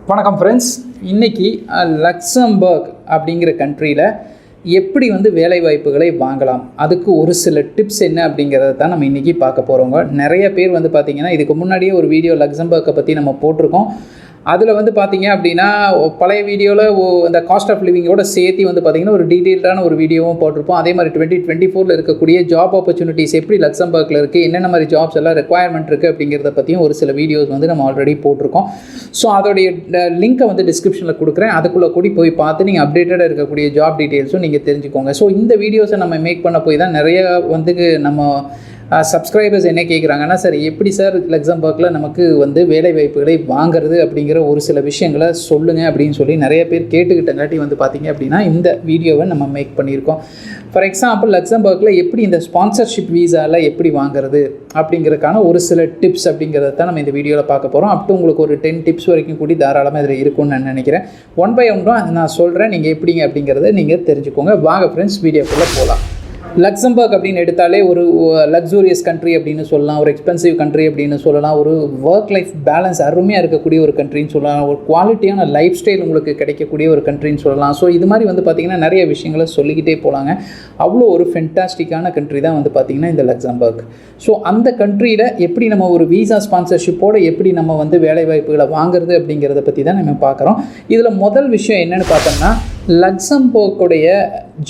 வணக்கம் ஃப்ரெண்ட்ஸ். இன்றைக்கி லக்சம்பர்க் அப்படிங்கிற கண்ட்ரியில் எப்படி வேலை வாய்ப்புகளை வாங்கலாம், அதுக்கு ஒரு சில டிப்ஸ் என்ன அப்படிங்கிறத தான் நம்ம இன்றைக்கி பார்க்க போகிறோங்க. நிறைய பேர் பார்த்திங்கன்னா இதுக்கு முன்னாடியே ஒரு வீடியோ லக்சம்பர்க்கை பற்றி நம்ம போட்டிருக்கோம். அதில் பார்த்திங்க அப்படின்னா பழைய வீடியோவில் இந்த காஸ்ட் ஆஃப் லிவிங்கோட சேர்த்து பார்த்திங்கன்னா ஒரு டீட்டெயில்டான ஒரு வீடியோவும் போட்டிருப்போம். அதே மாதிரி 2024 இருக்கக்கூடிய ஜாப் ஆப்பர்ச்சுனிட்டிஸ் எப்படி லக்சம்பர்க்கில் இருக்குது, என்னென்ன மாதிரி ஜாப்ஸ் எல்லாம் ரெக்குவயர்மெண்ட் இருக்குது அப்படிங்கிறத பற்றியும் ஒரு சில வீடியோஸ் நம்ம ஆல்ரெடி போட்டிருக்கோம். ஸோ அதோடைய லிங்க்கை டிஸ்கிரிப்ஷனில் கொடுக்குறேன். அதுக்குள்ளே கூடி போய் பார்த்து நீங்கள் அப்டேட்டடாக இருக்கக்கூடிய ஜாப் டீட்டெயில்ஸும் நீங்கள் தெரிஞ்சுக்கோங்க. ஸோ இந்த வீடியோஸை நம்ம மேக் பண்ண போய் தான் நிறைய நம்ம சப்ஸ்கிரைபர்ஸ் என்ன கேட்குறாங்கன்னா, சார் எப்படி சார் லக்சம்பர்க்கில் நமக்கு வேலை வாய்ப்புகளை வாங்குறது அப்படிங்கிற ஒரு சில விஷயங்களை சொல்லுங்கள் அப்படின்னு சொல்லி நிறைய பேர் கேட்டுக்கிட்டங்காட்டி பார்த்திங்க அப்படின்னா இந்த வீடியோவை நம்ம மேக் பண்ணியிருக்கோம். ஃபார் எக்ஸாம்பிள், லக்சம்பர்க்கில் எப்படி இந்த ஸ்பான்சர்ஷிப் வீசாவில் எப்படி வாங்குறது அப்படிங்கிறதுக்கான ஒரு சில டிப்ஸ் அப்படிங்கிறத தான் நம்ம இந்த வீடியோவில் பார்க்க போகிறோம். அப் டு உங்களுக்கு ஒரு 10 டிப்ஸ் வரைக்கும் கூடி தாராளமாக இதில் இருக்கும்னு நான் நினைக்கிறேன். 1 by 1 தான் நான் சொல்கிறேன், நீங்கள் எப்படிங்க அப்படிங்கிறத நீங்கள் தெரிஞ்சுக்கோங்க. வாங்க ஃப்ரெண்ட்ஸ், வீடியோக்குள்ளே போகலாம். லக்சம்பர்க் அப்படின்னு எடுத்தாலே ஒரு லக்ஸூரியஸ் கண்ட்ரி அப்படின்னு சொல்லலாம், ஒரு எக்ஸ்பென்சிவ் கண்ட்ரி அப்படின்னு சொல்லலாம், ஒரு ஒர்க் லைஃப் பேலன்ஸ் அருமையாக இருக்கக்கூடிய ஒரு கண்ட்ரின்னு சொல்லலாம், ஒரு குவாலிட்டியான லைஃப் ஸ்டைல் உங்களுக்கு கிடைக்கக்கூடிய ஒரு கண்ட்ரின்னு சொல்லலாம். ஸோ இது மாதிரி பார்த்திங்கன்னா நிறைய விஷயங்களை சொல்லிக்கிட்டே போகலாங்க. அவ்வளோ ஒரு ஃபென்டாஸ்டிக்கான கண்ட்ரி தான் பார்த்திங்கன்னா இந்த லக்சம்பர்க். ஸோ அந்த கண்ட்ரியில் எப்படி நம்ம ஒரு வீசா ஸ்பான்சர்ஷிப்போடு எப்படி நம்ம வேலை வாய்ப்புகளை வாங்குறது அப்படிங்கிறத பற்றி தான் நம்ம பார்க்குறோம். இதில் முதல் விஷயம் என்னென்னு பார்த்தோம்னா, லக்சம்பர்க்குடைய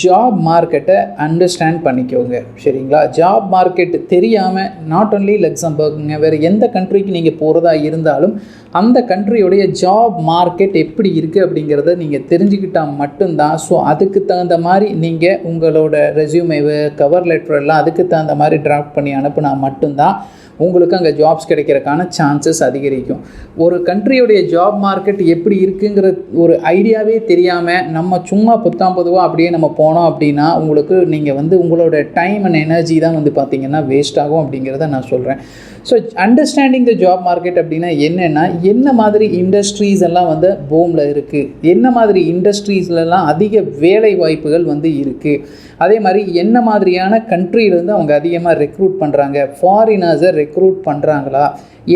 ஜாப் மார்க்கெட்டை அண்டர்ஸ்டாண்ட் பண்ணிக்கோங்க. சரிங்களா? ஜாப் மார்க்கெட் தெரியாமல் நாட் ஒன்லி லக்சம்பர்க்குங்க, வேறு எந்த கண்ட்ரிக்கு நீங்கள் போகிறதா இருந்தாலும் அந்த கண்ட்ரியோடைய ஜாப் மார்க்கெட் எப்படி இருக்குது அப்படிங்கிறத நீங்கள் தெரிஞ்சுக்கிட்டால் மட்டும்தான். ஸோ அதுக்கு தகுந்த மாதிரி நீங்கள் உங்களோட ரெஸ்யூமேவு, கவர் லெட்டர் எல்லாம் அதுக்கு தகுந்த மாதிரி டிராஃப்ட் பண்ணி அனுப்புனா மட்டும்தான் உங்களுக்கு அங்கே ஜாப்ஸ் கிடைக்கிறதுக்கான சான்சஸ் அதிகரிக்கும். ஒரு கண்ட்ரியோடைய ஜாப் மார்க்கெட் எப்படி இருக்குங்கிற ஒரு ஐடியாவே தெரியாமல் நம்ம சும்மா பொதுவாக அப்படியே நம்ம போனோம் அப்படின்னா உங்களுக்கு நீங்கள் உங்களோட டைம் அண்ட் எனர்ஜி தான் பார்த்திங்கன்னா வேஸ்ட் ஆகும் அப்படிங்கிறத நான் சொல்கிறேன். So understanding the job market அப்படின்னா என்னென்னா, என்ன மாதிரி இண்டஸ்ட்ரீஸ் எல்லாம் பூமில் இருக்குது, என்ன மாதிரி இண்டஸ்ட்ரீஸ்லாம் அதிக வேலை வாய்ப்புகள் இருக்குது, அதே மாதிரி என்ன மாதிரியான கண்ட்ரியிலேருந்து அவங்க அதிகமாக ரெக்ரூட் பண்ணுறாங்க, ஃபாரினர்ஸை ரெக்ரூட் பண்ணுறாங்களா,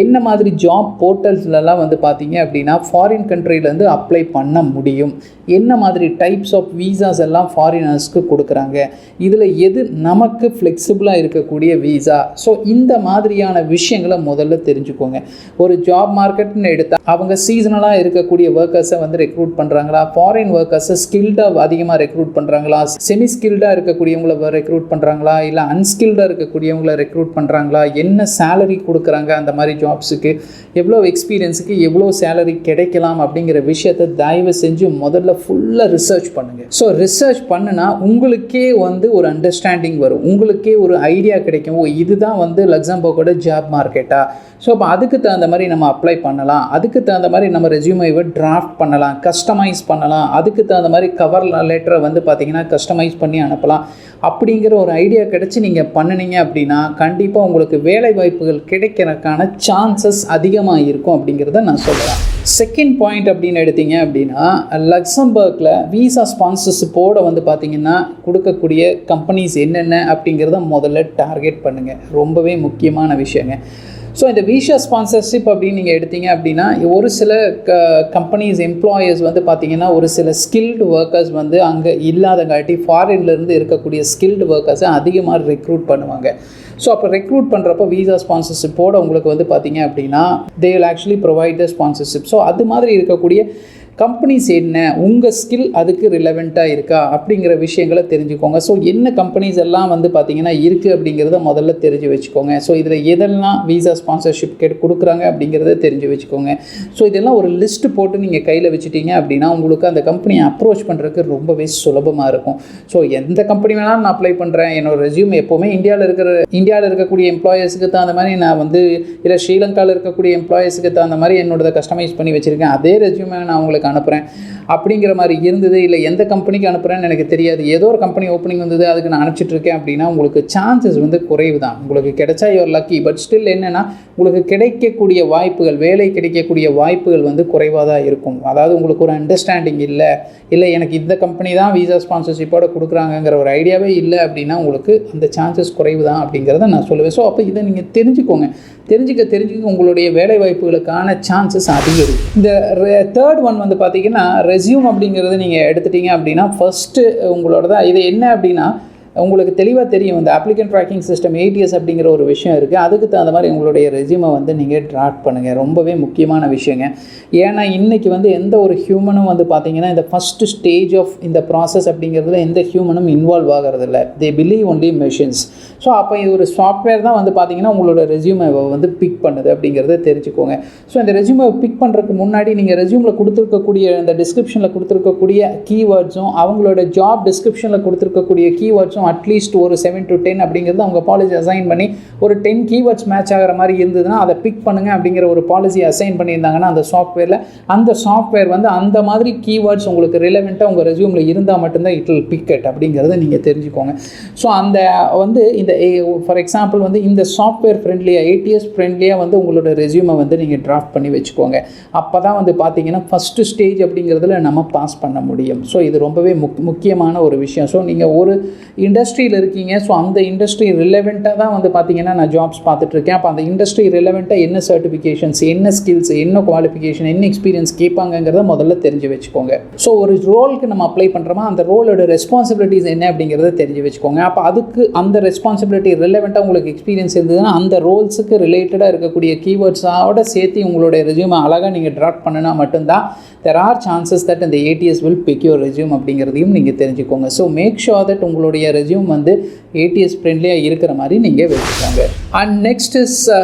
என்ன மாதிரி ஜாப் போர்ட்டல்ஸ்லாம் பார்த்தீங்க அப்படின்னா ஃபாரின் கண்ட்ரிலேருந்து அப்ளை பண்ண முடியும், என்ன மாதிரி டைப்ஸ் ஆஃப் வீசாஸ் எல்லாம் ஃபாரினர்ஸ்க்கு கொடுக்குறாங்க, இதில் எது நமக்கு ஃப்ளெக்சிபிளாக இருக்கக்கூடிய வீசா. ஸோ இந்த மாதிரியான விஷயங்களை முதல்ல தெரிஞ்சுக்கோங்க. ஒரு ஜாப் மார்க்கெட்னு எடுத்தால் அவங்க சீசனலாக இருக்கக்கூடிய ஒர்க்கர்ஸை ரெக்ரூட் பண்ணுறாங்களா, ஃபாரின் ஒர்க்கர்ஸை ஸ்கில்டாக அதிகமாக ரெக்ரூட் பண்ணுறாங்களா, செமி ஸ்கில்டாக இருக்கக்கூடியவங்களை ரெக்ரூட் பண்ணுறாங்களா, இல்லை அன்ஸ்கில்டாக இருக்கக்கூடியவங்களை ரெக்ரூட் பண்ணுறாங்களா, என்ன சேலரி கொடுக்குறாங்க, அந்த மாதிரி ஜாப்ஸுக்கு எவ்வளோ எக்ஸ்பீரியன்ஸுக்கு எவ்வளோ சேலரி கிடைக்கலாம் அப்படிங்கிற விஷயத்தை தயவு செஞ்சு முதல்ல ஃபுல்லாக ரிசர்ச் பண்ணுங்கள். ஸோ ரிசர்ச் பண்ணுனா உங்களுக்கே ஒரு அண்டர்ஸ்டாண்டிங் வரும், உங்களுக்கே ஒரு ஐடியா கிடைக்கும். ஓ, இதுதான் லக்சம்பர்க்கோட ஜாப் மார்க்கெட்டா. ஸோ அப்போ அதுக்கு தகுந்த மாதிரி நம்ம அப்ளை பண்ணலாம், அதுக்கு தகுந்த மாதிரி நம்ம ரெஸ்யூமேவை டிராஃப்ட் பண்ணலாம், கஸ்டமைஸ் பண்ணலாம், அதுக்கு தகுந்த மாதிரி கவர் லெட்டரை பார்த்திங்கன்னா கஸ்டமைஸ் பண்ணி அனுப்பலாம். அப்படிங்கிற ஒரு ஐடியா கிடச்சி நீங்கள் பண்ணினீங்க அப்படின்னா கண்டிப்பாக உங்களுக்கு வேலை வாய்ப்புகள் கிடைக்கிறதுக்கான சான்சஸ் அதிகமாக இருக்கும் அப்படிங்கிறத நான் சொல்கிறேன். செகண்ட் பாயிண்ட் அப்படின்னு எடுத்தீங்க அப்படின்னா, லக்சம்பர்க்கில் வீசா ஸ்பான்சர்ஷிப்போடு பார்த்திங்கன்னா கொடுக்கக்கூடிய கம்பெனிஸ் என்னென்ன அப்படிங்கிறத முதல்ல டார்கெட் பண்ணுங்கள். ரொம்பவே முக்கியமான விஷயங்க. ஸோ இந்த வீசா ஸ்பான்சர்ஷிப் அப்படின்னு நீங்கள் எடுத்தீங்க அப்படின்னா ஒரு சில கம்பெனிஸ் எம்ப்ளாயர்ஸ் பார்த்திங்கன்னா ஒரு சில ஸ்கில்டு ஒர்க்கர்ஸ் அங்கே இல்லாதங்காட்டி ஃபாரின்லேருந்து இருக்கக்கூடிய ஸ்கில்டு ஒர்க்கர்ஸை அதிகமாக ரெக்ரூட் பண்ணுவாங்க. ஸோ அப்போ ரெக்ரூட் பண்ணுறப்போ வீசா ஸ்பான்சர்ஷிப்போடு உங்களுக்கு பார்த்திங்க அப்படின்னா they will actually provide the sponsorship. So அது மாதிரி இருக்கக்கூடிய கம்பெனிஸ் என்ன, உங்கள் ஸ்கில் அதுக்கு ரிலவெண்ட்டாக இருக்கா அப்படிங்கிற விஷயங்களை தெரிஞ்சுக்கோங்க. ஸோ என்ன கம்பெனிஸ் எல்லாம் பார்த்திங்கன்னா இருக்குது அப்படிங்கிறத முதல்ல தெரிஞ்சு வச்சுக்கோங்க. ஸோ இதில் எதெல்லாம் வீசா ஸ்பான்சர்ஷிப் கொடுக்குறாங்க அப்படிங்கிறத தெரிஞ்சு வச்சுக்கோங்க. ஸோ இதெல்லாம் ஒரு லிஸ்ட்டு போட்டு நீங்கள் கையில் வச்சுட்டீங்க அப்படின்னா உங்களுக்கு அந்த கம்பெனியை அப்ரோச் பண்ணுறதுக்கு ரொம்பவே சுலபமாக இருக்கும். ஸோ எந்த கம்பெனி வேணாலும் நான் அப்ளை பண்ணுறேன், என்னோடய ரெஸ்யூம் எப்போவுமே இந்தியாவில் இருக்கக்கூடிய எம்ப்ளாயர்ஸுக்கு தகுந்த மாதிரி நான் இல்லை ஸ்ரீலங்காவில் இருக்கக்கூடிய எம்ப்ளாயர்ஸுக்கு தகுந்த மாதிரி என்னோட கஸ்டமைஸ் பண்ணி வச்சுருக்கேன். அதே ரெஸ்யூமே நான் உங்களுக்கு உங்களுக்கு அனுப்புகிறேன் அப்படிங்கிற மாதிரி இருந்தது, இல்லை எந்த கம்பெனிக்கு அனுப்புகிறேன்னு எனக்கு தெரியாது, ஏதோ ஒரு கம்பெனி ஓப்பனிங் வந்தது அதுக்கு நான் அனுப்பிச்சிட்ருக்கேன் அப்படின்னா உங்களுக்கு சான்சஸ் வந்து குறைவு தான். உங்களுக்கு கிடைச்சா யுவர் லக்கி, பட் ஸ்டில் என்னென்னா உங்களுக்கு கிடைக்கக்கூடிய வாய்ப்புகள், வேலை கிடைக்கக்கூடிய வாய்ப்புகள் வந்து குறைவாக தான் இருக்கும். அதாவது உங்களுக்கு ஒரு அண்டர்ஸ்டாண்டிங் இல்லை எனக்கு இந்த கம்பெனி தான் வீசா ஸ்பான்சர்ஷிப்போட கொடுக்குறாங்கங்கிற ஒரு ஐடியாவே இல்லை அப்படின்னா உங்களுக்கு அந்த சான்சஸ் குறைவு தான் அப்படிங்கிறத நான் சொல்லுவேன். ஸோ அப்போ இதை நீங்கள் தெரிஞ்சுக்க உங்களுடைய வேலை வாய்ப்புகளுக்கான சான்சஸ் அதிகம். இந்த தேர்ட் ஒன் வந்து பார்த்திங்கன்னா ரெஸ்யூம் அப்படிங்கிறது நீங்கள் எடுத்துட்டீங்க அப்படின்னா ஃபஸ்ட்டு உங்களோட தான் இது என்ன அப்படின்னா உங்களுக்கு தெளிவாக தெரியும் இந்த அப்ளிகன்ட் ட்ராக்கிங் சிஸ்டம் ATS அப்படிங்கிற ஒரு விஷயம் இருக்குது. அதுக்கு தகுந்த மாதிரி உங்களுடைய ரெஸ்யூமை வந்து நீங்கள் ட்ராட் பண்ணுங்கள். ரொம்பவே முக்கியமான விஷயங்க. ஏன்னா இன்றைக்கி வந்து எந்த ஒரு ஹியூமனும் வந்து பார்த்திங்கன்னா இந்த ஃபஸ்ட்டு ஸ்டேஜ் ஆஃப் இந்த ப்ராசஸ் அப்படிங்கிறதுல எந்த ஹியூமனும் இன்வால்வ் ஆகிறதில்ல. They believe only machines. So அப்போ இது ஒரு சாஃப்ட்வேர் தான் வந்து பார்த்திங்கன்னா உங்களோட ரெஸ்யூமை வந்து பிக் பண்ணுது அப்படிங்கிறத தெரிஞ்சுக்கோங்க. ஸோ இந்த ரெஸ்யூமை பிக் பண்ணுறதுக்கு முன்னாடி நீங்கள் ரெஸ்யூமில் கொடுத்துருக்கக்கூடிய இந்த டிஸ்கிரிப்ஷனில் கொடுத்துருக்கக்கூடிய கீவேர்ட்ஸும் அவங்களோட ஜாப் டிஸ்கிரிப்ஷனில் கொடுத்துருக்கக்கூடிய கீவேர்ட்ஸும் அட்லீஸ்ட் ஒரு 7 to 10 அப்படிங்கிறது அவங்க பாலிசி அசைன் பண்ணி ஒரு 10 கீவேர்ட்ஸ் மேட்ச் ஆகிற மாதிரி இருந்ததுன்னா அதை பிக் பண்ணுங்கள் அப்படிங்கிற ஒரு பாலிசி அசைன் பண்ணியிருந்தாங்கன்னா அந்த சாஃப்ட்வேர் வந்து அந்த மாதிரி கீவேர்ட்ஸ் உங்களுக்கு ரிலவெண்ட்டாக உங்கள் ரெஸ்யூமில் இருந்தால் மட்டும்தான் இட் வில் பிக் இட் அப்படிங்கிறத நீங்கள் தெரிஞ்சுக்கோங்க. ஸோ அந்த வந்து இந்த ஃபார் எக்ஸாம்பிள் வந்து இந்த சாஃப்ட்வேர் ஃப்ரெண்ட்லியாக ATS ஃப்ரெண்ட்லியாக வந்து உங்களோட ரெஸ்யூமை வந்து நீங்கள் டிராஃப்ட் பண்ணி வச்சுக்கோங்க. அப்போ தான் வந்து பார்த்தீங்கன்னா ஃபஸ்ட்டு ஸ்டேஜ் அப்படிங்கிறதுல நம்ம பாஸ் பண்ண முடியும். ஸோ இது ரொம்பவே முக்கியமான ஒரு விஷயம். ஸோ நீங்கள் ஒரு இண்டஸ்ட்ரியில் இருக்கீங்க, ஸோ அந்த இண்டஸ்ட்ரி ரிலவெண்ட்டாக தான் வந்து பார்த்தீங்கன்னா நான் ஜாப்ஸ் பார்த்துட்ருக்கேன். அப்போ அந்த இண்டஸ்ட்ரி ரிலவெண்ட்டாக என்ன சர்டிஃபிகேஷன்ஸ், என்ன ஸ்கில்ஸ், என்ன குவாலிஃபிகேஷன், என்ன எக்ஸ்பீரியன்ஸ் கேட்பாங்கிறத முதல்ல தெரிஞ்சு வச்சுக்கோங்க. ஸோ ஒரு ரோலுக்கு நம்ம அப்ளை பண்ணுறோமா அந்த ரோலோட ரெஸ்பான்சிபிலிட்டிஸ் என்ன அப்படிங்கிறத தெரிஞ்சு வச்சுக்கோங்க. அப்போ அதுக்கு அந்த ரெஸ்பான்சிபிலிட்டி ரிலவெண்ட்டாக உங்களுக்கு எக்ஸ்பீரியன்ஸ் இருந்ததுன்னா அந்த ரோல்ஸுக்கு ரிலேட்டடாக இருக்கக்கூடிய கீவேர்ட்ஸோட சேர்த்து உங்களுடைய ரெஸ்யூமை அழகாக நீங்கள் ட்ராப் பண்ணினா மட்டும்தான் there are chances that இந்த ATS will pick your resume அப்படிங்கிறதையும் நீங்கள் தெரிஞ்சுக்கோங்க. ஸோ மேக் ஷுர் தட் உங்களுடைய ரெஸ்யூம் வந்து ATS ஃப்ரெண்ட்லியாக இருக்கிற மாதிரி நீங்கள் வச்சுக்கோங்க. அண்ட் நெக்ஸ்ட் இஸ்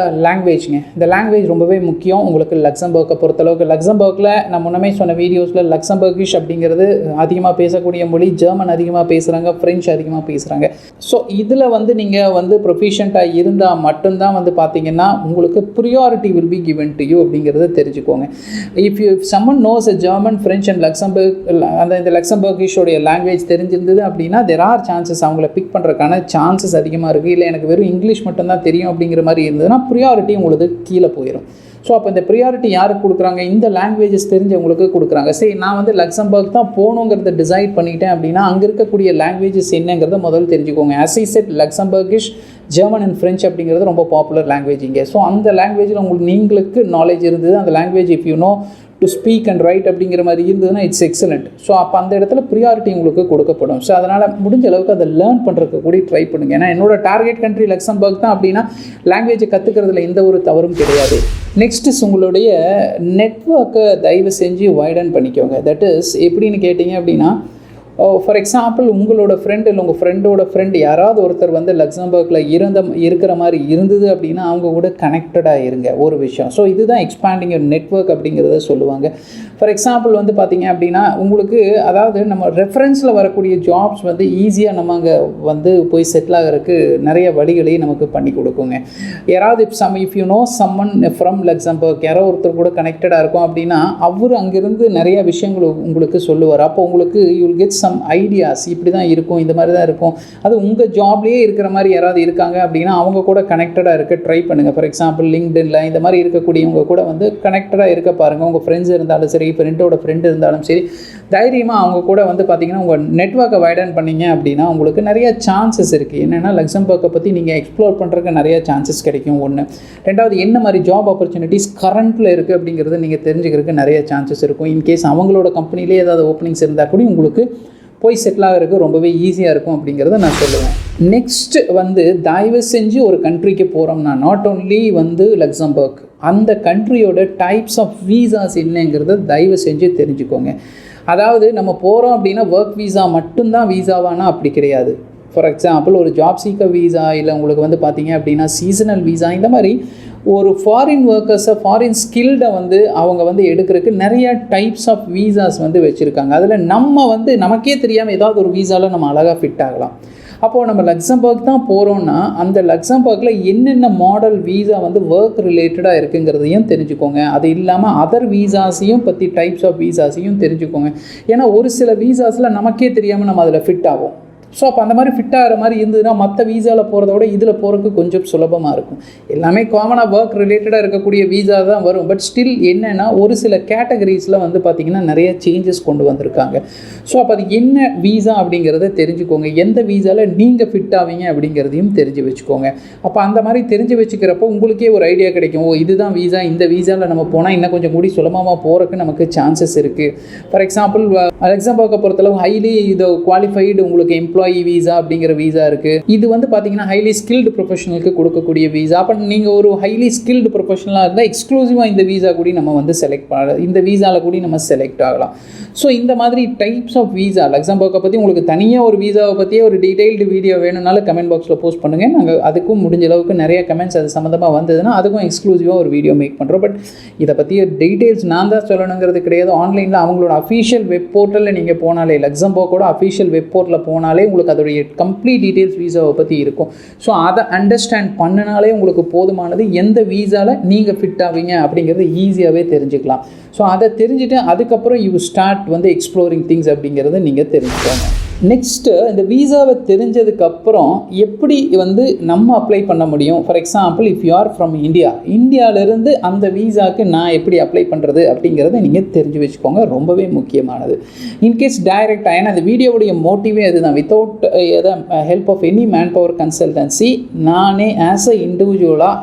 லாங்குவேஜ்ங்க. இந்த லாங்குவேஜ் ரொம்பவே முக்கியம் உங்களுக்கு. லக்சம்பர்க்கை பொறுத்தளவுக்கு லக்சம்பர்க்கில் நான் முன்னமே சொன்ன வீடியோஸில் லக்சம்பர்கிஷ் அப்படிங்கிறது அதிகமாக பேசக்கூடிய மொழி. ஜெர்மன் அதிகமாக பேசுகிறாங்க, ஃப்ரெஞ்ச் அதிகமாக பேசுகிறாங்க. ஸோ இதில் வந்து நீங்கள் வந்து ப்ரொஃபிஷியண்ட்டாக இருந்தால் மட்டும்தான் வந்து பார்த்தீங்கன்னா உங்களுக்கு priority will be given to you அப்படிங்கிறத தெரிஞ்சுக்கோங்க. if someone knows a German, French and Luxembourg இந்த லக்சம்பர்கிஷோடைய லாங்குவேஜ் தெரிஞ்சிருந்தது அப்படின்னா there are chances அவங்கள பிக் பண்ணுறதுக்கான சான்சஸ் அதிகமாக இருக்குது. இல்லை எனக்கு வெறும் இங்கிலீஷ் மட்டும்தான் தெரியும் அப்படிங்கிற மாதிரி இருந்ததுன்னா ப்ரியாரிட்டி உங்களுக்கு கீழே போயிடும். ஸோ அப்போ இந்த ப்ரியாரிட்டி யாருக்கு கொடுக்குறாங்க? இந்த லாங்குவேஜஸ் தெரிஞ்சவங்களுக்கு கொடுக்குறாங்க. சரி, நான் வந்து லக்சம்பர்க் தான் போகணுங்கிறத டிசைட் பண்ணிட்டேன் அப்படின்னா அங்கே இருக்கக்கூடிய லாங்குவேஜஸ் என்னங்கிறத முதல்ல தெரிஞ்சுக்கோங்க. as I said, Luxembourgish, German and French அப்படிங்கிறது ரொம்ப பாப்புலர் லாங்குவேஜ் இங்கே. ஸோ அந்த லாங்குவேஜில் உங்களுக்கு நாலேஜ் இருந்தது, அந்த language if you no to speak and right அப்படிங்கிற மாதிரி இருந்ததுன்னா இட்ஸ் எக்ஸலண்ட். ஸோ அப்போ அந்த இடத்துல ப்ரியாரிட்டி உங்களுக்கு கொடுக்கப்படும். ஸோ அதனால் முடிஞ்ச அளவுக்கு அதை லேர்ன் பண்ணுறதுக்கு கூட ட்ரை பண்ணுங்கள். ஏன்னா என்னோட டார்கெட் கண்ட்ரி லக்சம்பர்க் தான் அப்படின்னா லாங்குவேஜை கற்றுக்கிறதுல எந்த ஒரு தவறும் கிடையாது. நெக்ஸ்ட் இஸ் உங்களுடைய நெட்வொர்க்கை தயவு செஞ்சு வைடன் பண்ணிக்கோங்க. தட் இஸ் எப்படின்னு கேட்டிங்க அப்படின்னா ஃபார் எக்ஸாம்பிள் உங்களோட ஃப்ரெண்டு இல்லை உங்கள் ஃப்ரெண்டோட ஃப்ரெண்டு யாராவது ஒருத்தர் வந்து லக்சம்பர்க்கில் இருக்கிற மாதிரி இருந்தது அப்படின்னா அவங்க கூட கனெக்டடாக இருங்க ஒரு விஷயம். ஸோ இதுதான் எக்ஸ்பேண்டிங் யுவர் நெட்வொர்க் அப்படிங்கிறத சொல்லுவாங்க. ஃபார் எக்ஸாம்பிள் வந்து பார்த்தீங்க அப்படின்னா உங்களுக்கு அதாவது நம்ம ரெஃபரன்ஸில் வரக்கூடிய ஜாப்ஸ் வந்து ஈஸியாக நம்ம அங்கே வந்து போய் செட்டில் ஆகிறதுக்கு நிறைய வழிகளையும் நமக்கு பண்ணி கொடுக்குங்க. யாராவது if you know someone from Luxembourg, யாரோ ஒருத்தர் கூட கனெக்டடாக இருக்கும் அப்படின்னா அவர் அங்கேருந்து நிறைய விஷயங்கள் உங்களுக்கு சொல்லுவார். அப்போ உங்களுக்கு you will get some ideas. இப்படி தான் இருக்கும், இந்த மாதிரி தான் இருக்கும். அது உங்கள் ஜாப்லேயே இருக்கிற மாதிரி யாராவது இருக்காங்க அப்படின்னா அவங்க கூட கனெக்டடாக இருக்க ட்ரை பண்ணுங்கள். ஃபார் எக்ஸாம்பிள் லிங்க்டின்ல இந்த மாதிரி இருக்கக்கூடியவங்க கூட வந்து கனெக்டடாக இருக்க பாருங்கள். உங்கள் ஃப்ரெண்ட்ஸ் இருந்தாலும் சரி, ஃப்ரெண்டோட ஃப்ரெண்டு இருந்தாலும் சரி, தைரியமாக அவங்க கூட வந்து பார்த்தீங்கன்னா உங்கள் நெட்வொர்க்கை வைடன் பண்ணிங்க அப்படின்னா உங்களுக்கு நிறைய சான்சஸ் இருக்குது. என்னென்னா லக்சம்பர்க்கை பற்றி நீங்கள் எக்ஸ்ப்ளோர் பண்ணுறதுக்கு நிறைய சான்சஸ் கிடைக்கும். ஒன்று. ரெண்டாவது, என்ன மாதிரி ஜாப் ஆப்பர்ச்சுனிட்டிஸ் கரண்ட்டில் இருக்குது அப்படிங்கிறத நீங்கள் தெரிஞ்சுக்கிறதுக்கு நிறைய சான்சஸ் இருக்கும். இன்கேஸ் அவங்களோட கம்பெனிலே ஏதாவது ஓப்பனிங்ஸ் இருந்தால் கூட உங்களுக்கு போய் செட்டில் ஆகிறதுக்கு ரொம்பவே ஈஸியாக இருக்கும் அப்படிங்கிறத நான் சொல்லுவேன். நெக்ஸ்ட் வந்து தயவு செஞ்சு ஒரு கண்ட்ரிக்கு போகிறோம்னா நாட் ஓன்லி வந்து லக்சம்பர்க், அந்த கண்ட்ரியோட டைப்ஸ் ஆஃப் வீசாஸ் என்னங்கிறத தயவு செஞ்சு தெரிஞ்சுக்கோங்க. அதாவது நம்ம போகிறோம் அப்படின்னா ஒர்க் வீசா மட்டும்தான் வீசாவானா அப்படி கிடையாது. ஃபார் எக்ஸாம்பிள் ஒரு ஜாப் சீக்கர் வீசா, இல்லை உங்களுக்கு வந்து பார்த்தீங்க அப்படின்னா சீசனல் வீசா, இந்த மாதிரி ஒரு ஃபாரின் ஒர்க்கர்ஸை, ஃபாரின் ஸ்கில்டை வந்து அவங்க வந்து எடுக்கிறதுக்கு நிறைய டைப்ஸ் ஆஃப் வீசாஸ் வந்து வச்சுருக்காங்க. அதில் நம்ம வந்து நமக்கே தெரியாமல் ஏதாவது ஒரு வீசாவில் நம்ம அழகாக ஃபிட் ஆகலாம். அப்போது நம்ம லக்சம்பர்க் தான் போகிறோன்னா அந்த லக்சம்பர்க்கில் என்னென்ன மாடல் வீசா வந்து ஒர்க் ரிலேட்டடாக இருக்குங்கிறதையும் தெரிஞ்சுக்கோங்க. அது இல்லாமல் அதர் வீசாஸையும் பற்றி டைப்ஸ் ஆஃப் வீசாஸையும் தெரிஞ்சுக்கோங்க. ஏன்னா ஒரு சில வீசாஸில் நமக்கே தெரியாமல் நம்ம அதில் ஃபிட் ஆகும். ஸோ அப்போ அந்த மாதிரி ஃபிட் ஆகிற மாதிரி இருந்ததுன்னா மற்ற வீசாவில் போகிறத விட இதில் போகிறதுக்கு கொஞ்சம் சுலபமாக இருக்கும். எல்லாமே காமனாக ஒர்க் ரிலேட்டடாக இருக்கக்கூடிய வீசா தான் வரும். பட் ஸ்டில் என்னென்னா ஒரு சில கேட்டகரிஸில் வந்து பார்த்திங்கன்னா நிறைய சேஞ்சஸ் கொண்டு வந்திருக்காங்க. ஸோ அப்போ அது என்ன வீசா அப்படிங்கிறத தெரிஞ்சுக்கோங்க. எந்த வீசாவில் நீங்கள் ஃபிட் ஆவீங்க அப்படிங்கிறதையும் தெரிஞ்சு வச்சுக்கோங்க. அப்போ அந்த மாதிரி தெரிஞ்சு வச்சுக்கிறப்போ உங்களுக்கே ஒரு ஐடியா கிடைக்கும். இதுதான் வீசா, இந்த வீசாவில் நம்ம போனால் இன்னும் கொஞ்சம் கூடி சுலபமாக போகிறதுக்கு நமக்கு சான்சஸ் இருக்குது. ஃபார் எக்ஸாம்பிள் லக்சம்பர்க்கை பொறுத்தளவு ஹைலி இது குவாலிஃபைடு உங்களுக்கு எம்ப்ளாயி வீசா அப்படிங்கிற வீசா இருக்குது. இது வந்து பார்த்தீங்கன்னா ஹைலி ஸ்கில்டு ப்ரொஃபஷனலுக்கு கொடுக்கக்கூடிய வீசா. அப்போ நீங்கள் ஒரு ஹைலி ஸ்கில்டு ப்ரொஃபஷனலாக இருந்தால் எக்ஸ்க்ளூசிவாக இந்த வீசா கூட நம்ம வந்து செலக்ட் பண்ணலாம். இந்த வீசாவில் கூட நம்ம செலக்ட் ஆகலாம். ஸோ இந்த மாதிரி டைப்ஸ் ஆஃப் வீசா லக்சம்பர்க்கை பற்றி உங்களுக்கு தனியாக ஒரு வீசாவை பற்றியே ஒரு டீட்டெயில்டு வீடியோ வேணும்னாலும் கமெண்ட் பாக்ஸில் போஸ்ட் பண்ணுங்கள். நாங்கள் அதுக்கும் முடிஞ்ச அளவுக்கு நிறைய கமெண்ட்ஸ் அது சம்மந்தமாக வந்ததுன்னா அதுக்கும் எக்ஸ்க்ளூசிவாக ஒரு வீடியோ மேக் பண்ணுறோம். பட் இதை பற்றி டீட்டெயில்ஸ் நான் தான் சொல்லணுங்கிறது கிடையாது. ஆன்லைனில் அவங்களோட அஃபீஷியல் வெப் போர்ட்டலில் நீங்கள் போனாலே லக்சம்பர்க்கோட அஃபீஷியல் வெப் போர்ட்டலில் போனாலே உங்களுக்கு அதோடைய கம்ப்ளீட் டீட்டெயில்ஸ் வீசாவை பற்றி இருக்கும். ஸோ அதை அண்டர்ஸ்டாண்ட் பண்ணினாலே உங்களுக்கு போதுமானது. எந்த வீசாவில் நீங்கள் ஃபிட் ஆவீங்க அப்படிங்கிறது ஈஸியாகவே தெரிஞ்சுக்கலாம். ஸோ அதை தெரிஞ்சுட்டு அதுக்கப்புறம் யூ ஸ்டார்ட் வந்து எக்ஸ்ப்ளோரிங் திங்ஸ் அப்படிங்கிறத நீங்கள் தெரிஞ்சுக்கோங்க. நெக்ஸ்ட்டு இந்த வீசாவை தெரிஞ்சதுக்கப்புறம் எப்படி வந்து நம்ம அப்ளை பண்ண முடியும். For example if you are from இந்தியாவிலேருந்து அந்த வீசாவுக்கு நான் எப்படி அப்ளை பண்ணுறது அப்படிங்கிறத நீங்கள் தெரிஞ்சு வச்சுக்கோங்க. ரொம்பவே முக்கியமானது. இன்கேஸ் டைரெக்டாக ஏன்னா அந்த வீடியோவுடைய மோட்டிவே அதுதான். Without help of any man power consultancy நானே ஆஸ் அ இண்டிவிஜுவலாக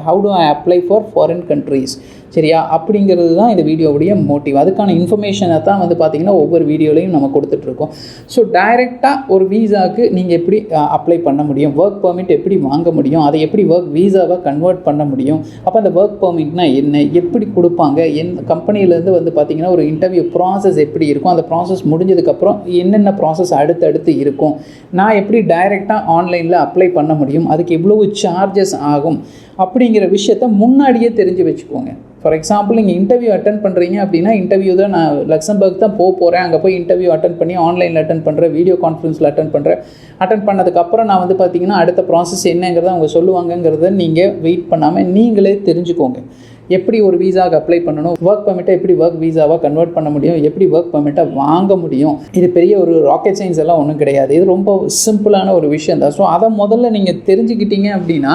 how do I apply for foreign countries சரியா அப்படிங்கிறது தான் இந்த வீடியோவுடைய மோட்டிவ். அதுக்கான இன்ஃபர்மேஷனை தான் வந்து பார்த்திங்கன்னா ஒவ்வொரு வீடியோலையும் நம்ம கொடுத்துட்ருக்கோம். ஸோ டைரெக்டாக ஒரு வீசாவுக்கு நீங்கள் எப்படி அப்ளை பண்ண முடியும், ஒர்க் பெர்மிட் எப்படி வாங்க முடியும், அதை எப்படி ஒர்க் வீசாவை கன்வெர்ட் பண்ண முடியும், அப்போ அந்த ஒர்க் பெர்மிட்னா என்ன, எப்படி கொடுப்பாங்க, கம்பெனிலேருந்து வந்து பார்த்திங்கன்னா ஒரு இன்டர்வியூ ப்ராசஸ் எப்படி இருக்கும், அந்த ப்ராசஸ் முடிஞ்சதுக்கப்புறம் என்னென்ன ப்ராசஸ் அடுத்தடுத்து இருக்கும், நான் எப்படி டைரெக்டாக ஆன்லைனில் அப்ளை பண்ண முடியும், அதுக்கு எவ்வளவு சார்ஜஸ் ஆகும் அப்படிங்கிற விஷயத்த முன்னாடியே தெரிஞ்சு வச்சுக்கோங்க. ஃபார் எக்ஸாம்பிள் நீங்கள் இன்டர்வியூ அட்டன் பண்ணுறீங்க அப்படின்னா இன்டர்வியூ தான் நான் லக்சம்பர்க் தான் போகிறேன், அங்கே போய் இன்டர்வியூ அட்டன் பண்ணி ஆன்லைனில் அட்டன் பண்ணுறேன், வீடியோ கான்ஃபரன்ஸில் அட்டன் பண்ணதுக்கப்புறம் நான் வந்து பார்த்திங்கன்னா அடுத்த ப்ராசஸ் என்னங்கிறத அவங்க சொல்லுவாங்கங்கிறத நீங்கள் வெயிட் பண்ணாமல் நீங்களே தெரிஞ்சுக்கோங்க. எப்படி ஒரு வீசாவுக்கு அப்ளை பண்ணணும், ஒர்க் பெர்மிட்டை எப்படி ஒர்க் வீசாவாக கன்வெர்ட் பண்ண முடியும், எப்படி ஒர்க் பெர்மிட்டை வாங்க முடியும். இது பெரிய ஒரு ராக்கெட் சயின்ஸ் எல்லாம் ஒன்றும் கிடையாது. இது ரொம்ப சிம்பிளான ஒரு விஷயம் தான். ஸோ அதை முதல்ல நீங்கள் தெரிஞ்சுக்கிட்டீங்க அப்படின்னா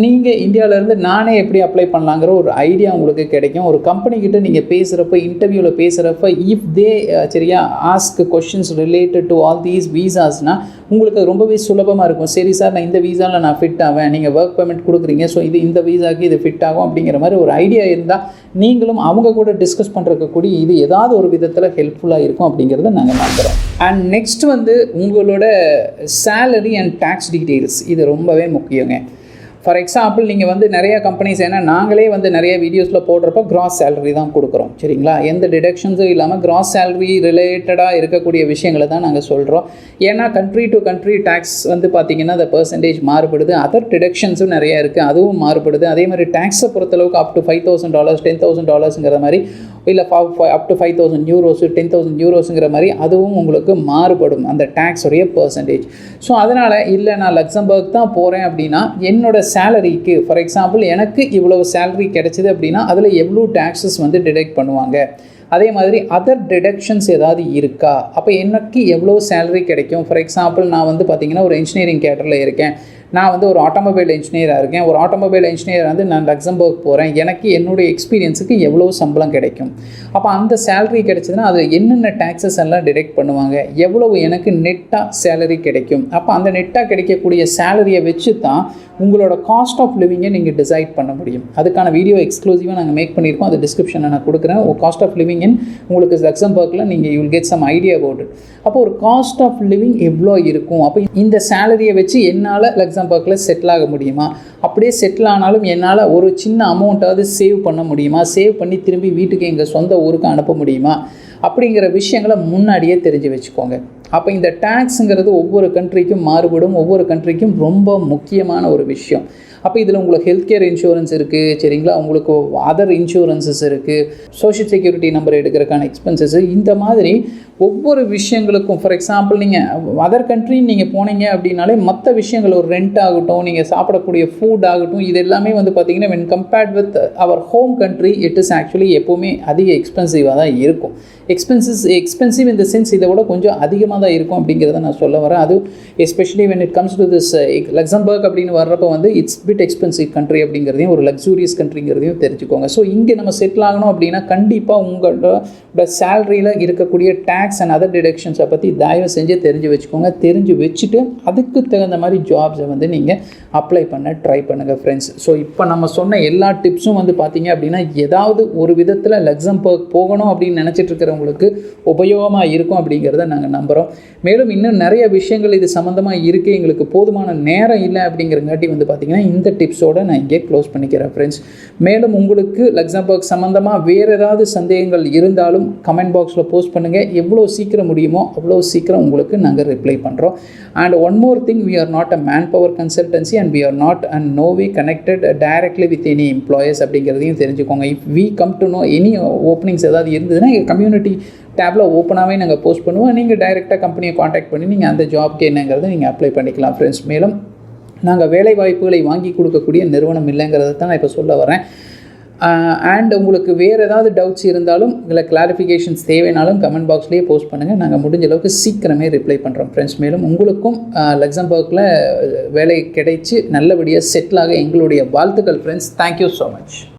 நீங்கள் இந்தியாவிலேருந்து நானே எப்படி அப்ளை பண்ணலாங்கிற ஒரு ஐடியா உங்களுக்கு கிடைக்கும். ஒரு கம்பெனிக்கிட்ட நீங்கள் பேசுகிறப்ப இன்டர்வியூவில் பேசுகிறப்ப இஃப் தே சரியா ask questions related to all these வீசாஸ்னால் உங்களுக்கு ரொம்பவே சுலபமாக இருக்கும். சரி சார் நான் இந்த வீசாவில் நான் ஃபிட் ஆவேன், நீங்கள் ஒர்க் பெர்மிட் கொடுக்குறீங்க, ஸோ இந்த வீசாவுக்கு இது ஃபிட் ஆகும் அப்படிங்கிற மாதிரி ஒரு ஐடியா இருந்தால் நீங்களும் அவங்க கூட டிஸ்கஸ் பண்ணுறதுக்கு கூடி இது ஏதாவது ஒரு விதத்தில் ஹெல்ப்ஃபுல்லாக இருக்கும் அப்படிங்கிறத நாங்கள் நம்புகிறோம். அண்ட் நெக்ஸ்ட் வந்து உங்களோட சேலரி அண்ட் டேக்ஸ் டீட்டெயில்ஸ் இது ரொம்பவே முக்கியங்க. ஃபார் எக்ஸாம்பிள் நீங்கள் வந்து நிறைய கம்பெனிஸ் ஏன்னா நாங்களே வந்து நிறைய வீடியோஸில் போடுறப்ப கிராஸ் சேலரி தான் கொடுக்குறோம் சரிங்களா. எந்த டிடக்ஷன்ஸும் இல்லாமல் கிராஸ் சேலரி ரிலேட்டடாக இருக்கக்கூடிய விஷயங்களை தான் நாங்கள் சொல்கிறோம். ஏன்னா கண்ட்ரி டு கண்ட்ரி டேக்ஸ் வந்து பார்த்திங்கன்னா அந்த பர்சன்டேஜ் மாறுபடுது, அதர் டிடக்ஷன்ஸும் நிறையா இருக்குது, அதுவும் மாறுபடுது. அதே மாதிரி டேக்ஸை பொறுத்தளவுக்கு அப் டு $5,000 $10,000ங்கிற மாதிரி இல்லை அப் டு 5,000 euros 10,000 euros மாதிரி அதுவும் உங்களுக்கு மாறுபடும் அந்த டேக்ஸுடைய பர்சன்டேஜ். ஸோ அதனால் இல்லை நான் லக்சம்பர்க் தான் போகிறேன் அப்படின்னா என்னோடய சேலரிக்கு ஃபார் எக்ஸாம்பிள் எனக்கு இவ்வளோ சேலரி கிடைச்சிது அப்படின்னா அதில் எவ்வளோ டேக்ஸஸ் வந்து டிடெக்ட் பண்ணுவாங்க, அதே மாதிரி அதர் டிடக்ஷன்ஸ் ஏதாவது இருக்கா, அப்போ எனக்கு எவ்வளோ சேலரி கிடைக்கும். ஃபார் எக்ஸாம்பிள் நான் வந்து பார்த்திங்கன்னா ஒரு இன்ஜினியரிங் கேட்டரில் இருக்கேன், நான் வந்து ஒரு ஆட்டோமொபைல் இன்ஜினியராக இருக்கேன். ஒரு ஆட்டோமொபைல் இன்ஜினியர் வந்து நான் லக்சம்பர்க் போகிறேன், எனக்கு என்னுடைய எக்ஸ்பீரியன்ஸுக்கு எவ்வளோ சம்பளம் கிடைக்கும், அப்போ அந்த சேலரி கிடைச்சதுன்னா அது என்னென்ன டேக்ஸஸ் எல்லாம் டிடெக்ட் பண்ணுவாங்க, எவ்வளவு எனக்கு நெட்டாக சேலரி கிடைக்கும், அப்போ அந்த நெட்டாக கிடைக்கக்கூடிய சேலரியை வச்சு தான் உங்களோட காஸ்ட் ஆஃப் லிவிங்கை நீங்கள் டிசைட் பண்ண முடியும். அதுக்கான வீடியோ எக்ஸ்க்ளூசிவாக நாங்கள் மேக் பண்ணியிருக்கோம், அது டிஸ்கிரிப்ஷனில் நான் கொடுக்குறேன். ஒரு காஸ்ட் ஆஃப் லிவிங் உங்களுக்கு லக்சம்பர்க்கில் நீங்கள் you will get some idea about it. அப்போ ஒரு காஸ்ட் ஆஃப் லிவிங் எவ்வளோ இருக்கும், அப்போ இந்த சேலரியை வச்சு என்னால் லக்சம்பர்க்கில் செட்டில் ஆக முடியுமா, அப்படியே செட்டில் ஆனாலும் என்னால் ஒரு சின்ன அமௌண்ட்டாவது சேவ் பண்ண முடியுமா, சேவ் பண்ணி திரும்பி வீட்டுக்கு எங்கள் சொந்த ஊருக்கு அனுப்ப முடியுமா அப்படிங்கிற விஷயங்களை முன்னாடியே தெரிஞ்சு வச்சுக்கோங்க. அப்போ இந்த டேக்ஸுங்கிறது ஒவ்வொரு கண்ட்ரிக்கும் மாறுபடும், ஒவ்வொரு கண்ட்ரிக்கும் ரொம்ப முக்கியமான ஒரு விஷயம். அப்போ இதில் உங்களுக்கு ஹெல்த் கேர் இன்சூரன்ஸ் இருக்குது சரிங்களா, உங்களுக்கு அதர் இன்சூரன்ஸஸ் இருக்குது, சோஷியல் செக்யூரிட்டி நம்பர் எடுக்கிறதுக்கான எக்ஸ்பென்சஸ், இந்த மாதிரி ஒவ்வொரு விஷயங்களுக்கும். ஃபார் எக்ஸாம்பிள் நீங்கள் அதர் கண்ட்ரின்னு நீங்கள் போனீங்க அப்படின்னாலே மற்ற விஷயங்கள் ஒரு ரெண்ட் ஆகட்டும், நீங்கள் சாப்பிடக்கூடிய ஃபுட் ஆகட்டும், இது எல்லாமே வந்து பார்த்திங்கன்னா when compared with our home country it is actually எப்போவுமே அதிக எக்ஸ்பென்சிவாக தான் இருக்கும். எக்ஸ்பென்சிவ் இந்த சென்ஸ் இதை விட கொஞ்சம் அதிகமாக தான் இருக்கும் அப்படிங்கிறத நான் சொல்ல வரேன். அது especially when it comes to this Luxembourg அப்படின்னு வர்றப்போ வந்து இட்ஸ் பிட் எக்ஸ்பென்சிவ் கண்ட்ரி அப்படிங்கிறதையும் ஒரு லக்ஸூரியஸ் கண்ட்ரிங்கிறதையும் தெரிஞ்சுக்கோங்க. ஸோ இங்கே நம்ம செட்டில் ஆகணும் அப்படின்னா கண்டிப்பாக உங்களோட சேலரியில் இருக்கக்கூடிய டேக்ஸ் அண்ட் அதர் டிடக்ஷன்ஸை பற்றி தயவு செஞ்சு தெரிஞ்சு வச்சுக்கோங்க. தெரிஞ்சு வச்சுட்டு அதுக்கு தகுந்த மாதிரி ஜாப்ஸை வந்து நீங்கள் அப்ளை பண்ண ட்ரை பண்ணுங்கள் ஃப்ரெண்ட்ஸ். ஸோ இப்போ நம்ம சொன்ன எல்லா டிப்ஸும் வந்து பார்த்தீங்க அப்படின்னா ஏதாவது ஒரு விதத்தில் லக்சம்பர்க் போகணும் அப்படின்னு நினச்சிட்டு இருக்கிறவங்களுக்கு உபயோகமாக இருக்கும் அப்படிங்கிறத நாங்கள் நம்புகிறோம். மேலும் இன்னும் நிறைய விஷயங்கள் இது சம்மந்தமாக இருக்குது, எங்களுக்கு போதுமான நேரம் இல்லை அப்படிங்கிறங்காட்டி வந்து பார்த்திங்கன்னா இந்த டிப்ஸோடு நான் இங்கே க்ளோஸ் பண்ணிக்கிறேன் ஃப்ரெண்ட்ஸ். மேலும் உங்களுக்கு லக்சம்பர்க் சம்மந்தமாக வேறு ஏதாவது சந்தேகங்கள் இருந்தாலும் கமெண்ட் பாக்ஸில் போஸ்ட் பண்ணுங்கள். எவ்வளோ சீக்கிரம் முடியுமோ அவ்வளோ சீக்கிரம் உங்களுக்கு நாங்கள் ரிப்ளை பண்ணுறோம். And one more thing, we are not a manpower consultancy and we are not and no way connected directly with any employers அப்படிங்கிறதையும் தெரிஞ்சுக்கோங்க. if we come to know any openings ஏதாவது இருந்ததுன்னா எங்கள் கம்யூனிட்டி டேப்பில் ஓப்பனாகவே நாங்கள் post பண்ணுவோம். நீங்கள் டைரெக்டாக கம்பெனியை காண்டாக்ட் பண்ணி நீங்கள் அந்த ஜாப்க்கு என்னங்கிறத நீங்கள் அப்ளை பண்ணிக்கலாம் ஃப்ரெண்ட்ஸ். மேலும் நாங்கள் வேலை வாய்ப்புகளை வாங்கி கொடுக்கக்கூடிய நிறுவனம் இல்லைங்கிறத தான் நான் இப்போ சொல்ல வரேன். அண்ட் உங்களுக்கு வேறு ஏதாவது டவுட்ஸ் இருந்தாலும் இல்லை கிளாரிஃபிகேஷன்ஸ் தேவைனாலும் கமெண்ட் பாக்ஸ்லேயே போஸ்ட் பண்ணுங்கள். நாங்கள் முடிஞ்ச அளவுக்கு சீக்கிரமே ரிப்ளை பண்ணுறோம் ஃப்ரெண்ட்ஸ். மேலும் உங்களுக்கும் லக்சம்பர்க்கில் வேலை கிடைச்சி நல்லபடியாக செட்டிலாக எங்களுடைய வாழ்த்துக்கள் ஃப்ரெண்ட்ஸ். Thank you so much.